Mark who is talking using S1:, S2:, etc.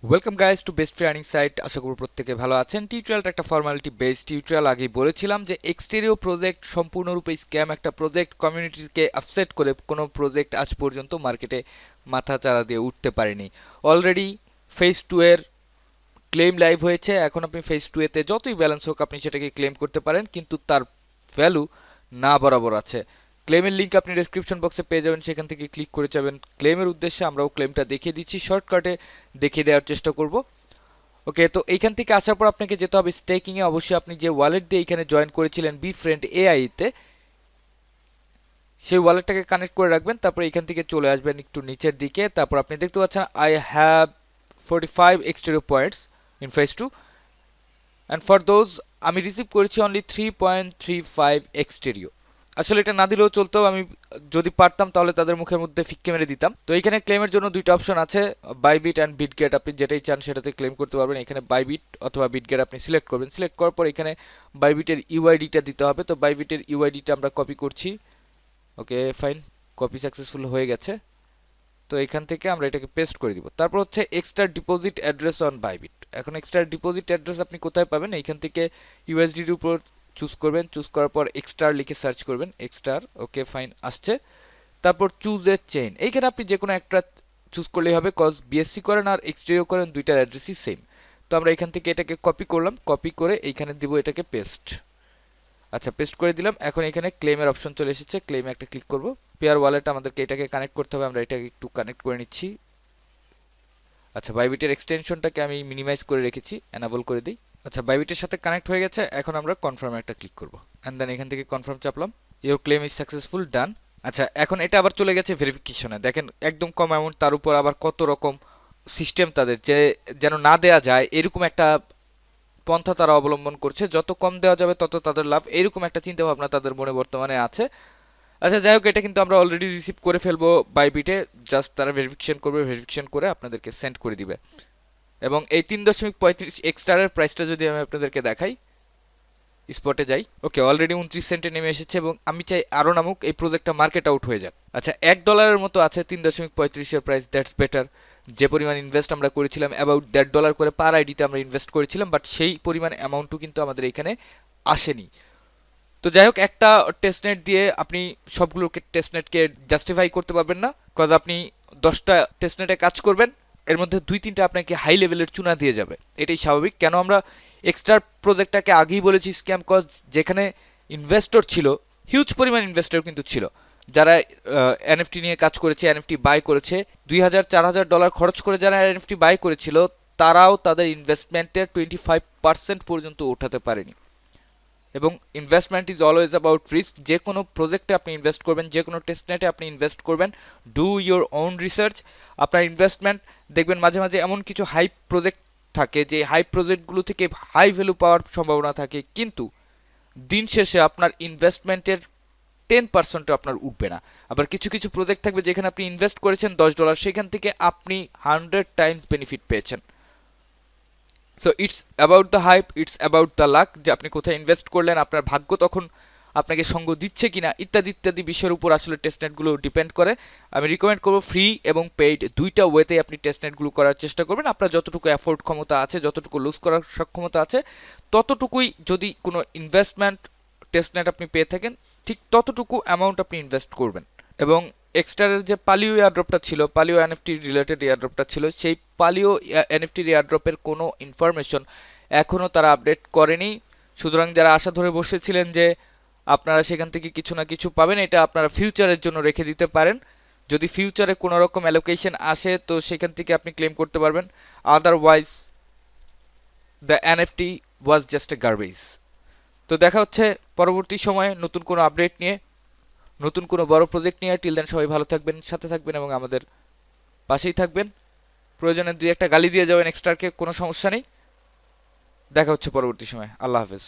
S1: Welcome guys to best free earning site. আশা করি প্রত্যেকে ভালো আছেন। টিউটোরিয়ালটা একটা ফর্মালিটি বেসড টিউটোরিয়াল। আগেই বলেছিলাম যে এক্সটেরিও প্রজেক্ট সম্পূর্ণরূপে স্ক্যাম একটা প্রজেক্ট, কমিউনিটিকে আপসেট করে কোনো প্রজেক্ট আজ পর্যন্ত মার্কেটে মাথা চাড়া দিয়ে উঠতে পারেনি। অলরেডি ফেজ 2 এর ক্লেম লাইভ হয়েছে। এখন আপনি ফেজ 2 এতে যতই ব্যালেন্স হোক আপনি সেটাকে ক্লেম করতে পারেন, কিন্তু তার ভ্যালু না বরাবর আছে। ক্লেমের লিঙ্ক আপনি ডেসক্রিপশন বক্সে পেয়ে যাবেন, সেখান থেকে ক্লিক করে যাবেন ক্লেমের উদ্দেশ্যে। আমরাও ক্লেমটা দেখিয়ে দিচ্ছি, শর্টকাটে দেখিয়ে দেওয়ার চেষ্টা করব। ওকে, তো এইখান থেকে আসার পর আপনাকে যেতে হবে স্টেকিংয়ে। অবশ্যই আপনি যে ওয়ালেট দিয়ে এখানে জয়েন করেছিলেন বি ফ্রেন্ড এআই তে, সেই ওয়ালেটটাকে কানেক্ট করে রাখবেন। তারপর এখান থেকে চলে আসবেন একটু নিচের দিকে। তারপর আপনি দেখতে পাচ্ছেন I have 45 Xterio points in phase 2 and for those আমি রিসিভ করেছি অনলি 3.35 এক্সটেরিও। আসলে এটা না দিলেও চলতো, আমি যদি পারতাম তাহলে তাদের মুখের মধ্যে ফিক্কে মেরে দিতাম। তো এখানে ক্লেমের জন্য দুইটা অপশন আছে, বাইবিট অ্যান্ড বিটগেট। আপনি যেটাই চান সেটাতে ক্লেম করতে পারবেন। এখানে বাইবিট অথবা বিটগেট আপনি সিলেক্ট করবেন। সিলেক্ট করার পর এখানে বাইবিটের ইউআইডিটা দিতে হবে। তো বাইবিটের ইউআইডিটা আমরা কপি করছি। ওকে ফাইন, কপি সাকসেসফুল হয়ে গেছে। তো এখান থেকে আমরা এটাকে পেস্ট করে দিব। তারপর হচ্ছে extra deposit address on Bybit. এখন এক্সট্রা ডিপোজিট অ্যাড্রেস আপনি কোথায় পাবেন? এইখান থেকে ইউএসডির উপর চুজ করবেন। চুজ করার পর এক্সট্রা লিখে সার্চ করবেন। এক্সট্রা, ওকে ফাইন, আসছে। তারপর চুজ এ চেইন, এইখানে আপনি যে কোনো একটা চুজ করলেই হবে, কজ বিএসসি করেন আর এক্সটেরিও করেন, দুইটার অ্যাড্রেসই সেম। তো আমরা এখান থেকে এটাকে কপি করলাম, কপি করে এইখানে দিব এটাকে পেস্ট। আচ্ছা, পেস্ট করে দিলাম। এখন এখানে ক্লেমের অপশন চলে এসেছে, ক্লেমে একটা ক্লিক করব। পেয়ার ওয়ালেট আমাদেরকে এটাকে কানেক্ট করতে হবে, আমরা এটাকে একটু কানেক্ট করে নিচ্ছি। আচ্ছা, বাইবিটের এক্সটেনশনটাকে আমি মিনিমাইজ করে রেখেছি, এনাবল করে দিই। আচ্ছা, বাইবিটের সাথে কানেক্ট হয়ে গেছে। এখন আমরা কনফার্মে একটা ক্লিক করব অ্যান্ড দেন এখান থেকে কনফার্ম চাপলাম। Your claim is successful, done. আচ্ছা, এখন এটা আবার চলে গেছে ভেরিফিকেশনে। দেখেন একদম কম অ্যামাউন্ট, তার উপর আবার কত রকম সিস্টেম তাদের, যে যেন না দেয়া যায় এরকম একটা পন্থা তারা অবলম্বন করছে। যত কম দেওয়া যাবে তত তাদের লাভ, এরকম একটা চিন্তা ভাবনা তাদের মনে বর্তমানে আছে। আচ্ছা যাই হোক, এটা কিন্তু আমরা অলরেডি রিসিভ করে ফেলবো বাইবিটে। জাস্ট তারা ভেরিফিকেশন করবে, ভেরিফিকেশন করে আপনাদেরকে সেন্ড করে দিবে। এবং এই 3.35 এক্সট্রার প্রাইসটা যদি আমি আপনাদেরকে দেখাই, স্পটে যাই, ওকে অলরেডি 29 সেন্টে নেমে এসেছে এবং আমি চাই আরও নামুক, এই প্রজেক্টটা মার্কেট আউট হয়ে যাক। আচ্ছা, $1 মতো আছে 3.35 প্রাইস, দ্যাটস বেটার। যে পরিমাণ ইনভেস্ট আমরা করেছিলাম অ্যাবাউট $1.5 করে পার আইডিতে আমরা ইনভেস্ট করেছিলাম, বাট সেই পরিমাণ অ্যামাউন্টও কিন্তু আমাদের এখানে আসেনি। তো যাই হোক, একটা টেস্টনেট দিয়ে আপনি সবগুলোকে টেস্টনেটকে জাস্টিফাই করতে পারবেন না, কজ আপনি 10টা টেস্টনেটে কাজ করবেন, এর মধ্যে 2-3টা আপনাকে হাই লেভেলের চুনা দিয়ে যাবে। এটাই স্বাভাবিক। কেন আমরা এক্সট্রা প্রজেক্টটাকে আগেই বলেছি স্ক্যাম, কজ যেখানে ইনভেস্টর ছিল, হিউজ পরিমাণ ইনভেস্টর কিন্তু ছিল, যারা এনএফটি নিয়ে কাজ করেছে, এনএফটি বাই করেছে। 2,000-4,000 খরচ করে যারা এনএফটি বাই করেছিল, তারাও তাদের ইনভেস্টমেন্টের 25% পর্যন্ত ওঠাতে পারেনি। এবং investment is always about risk. যে কোনো প্রজেক্টে আপনি ইনভেস্ট করবেন, যে কোনো টেস্টনেটে আপনি ইনভেস্ট করবেন, ডু ইউর ওন রিসার্চ। আপনার ইনভেস্টমেন্ট দেখবেন মাঝে মাঝে এমন কিছু হাই প্রজেক্ট থাকে, যে হাই প্রজেক্টগুলো থেকে হাই ভ্যালু পাওয়ার সম্ভাবনা থাকে, কিন্তু দিন শেষে আপনার ইনভেস্টমেন্টের 10%ও আপনার উঠবে না। আবার কিছু কিছু প্রজেক্ট থাকবে যেখানে আপনি ইনভেস্ট করেছেন $10, সেখান থেকে আপনি 100 টাইমস বেনিফিট পেয়েছেন। So it's about the hype, it's about the luck, যে আপনি কোথায় ইনভেস্ট করলেন, আপনার ভাগ্য তখন আপনাকে সঙ্গ দিচ্ছে কিনা, ইত্যাদি ইত্যাদি বিষয়ের উপর আসলে টেস্টনেটগুলো ডিপেন্ড করে। আমি রিকমেন্ড করবো ফ্রি এবং পেইড দুইটা ওয়েতে আপনি টেস্টনেটগুলো করার চেষ্টা করবেন। আপনার যতটুকু অ্যাফোর্ড ক্ষমতা আছে, যতটুকু লুজ করার সক্ষমতা আছে, ততটুকুই যদি কোনো ইনভেস্টমেন্ট টেস্টনেট আপনি পেয়ে থাকেন, ঠিক ততটুকু অ্যামাউন্ট আপনি ইনভেস্ট করবেন। এবং এক্সট্রার যে পালিও এয়ারড্রপটা ছিল, পালিও এনএফটি রিলেটেড এয়ারড্রপটা ছিল, সেই পালিও এনএফটি এয়ারড্রপের কোনো ইনফরমেশন এখনও তারা আপডেট করেনি। সুতরাং যারা আশা ধরে বসেছিলেন যে আপনারা সেখান থেকে কিছু না কিছু পাবেন, এটা আপনারা ফিউচারের জন্য রেখে দিতে পারেন। যদি ফিউচারে কোনো রকম অ্যালোকেশন আসে তো সেখান থেকে আপনি ক্লেম করতে পারবেন। Otherwise the NFT was just a garbage. তো দেখা হচ্ছে পরবর্তী সময়ে নতুন কোনো আপডেট নিয়ে, নতুন কোনো বড় প্রজেক্ট নিয়ে। টিল দেন সবাই ভালো থাকবেন, সাথে থাকবেন এবং আমাদের পাশেই থাকবেন। প্রয়োজনে 2-1টা গালি দিয়ে যাবেন এক্সট্রাকে, কোনো সমস্যা নেই। দেখা হচ্ছে পরবর্তী সময়। আল্লাহ হাফেজ।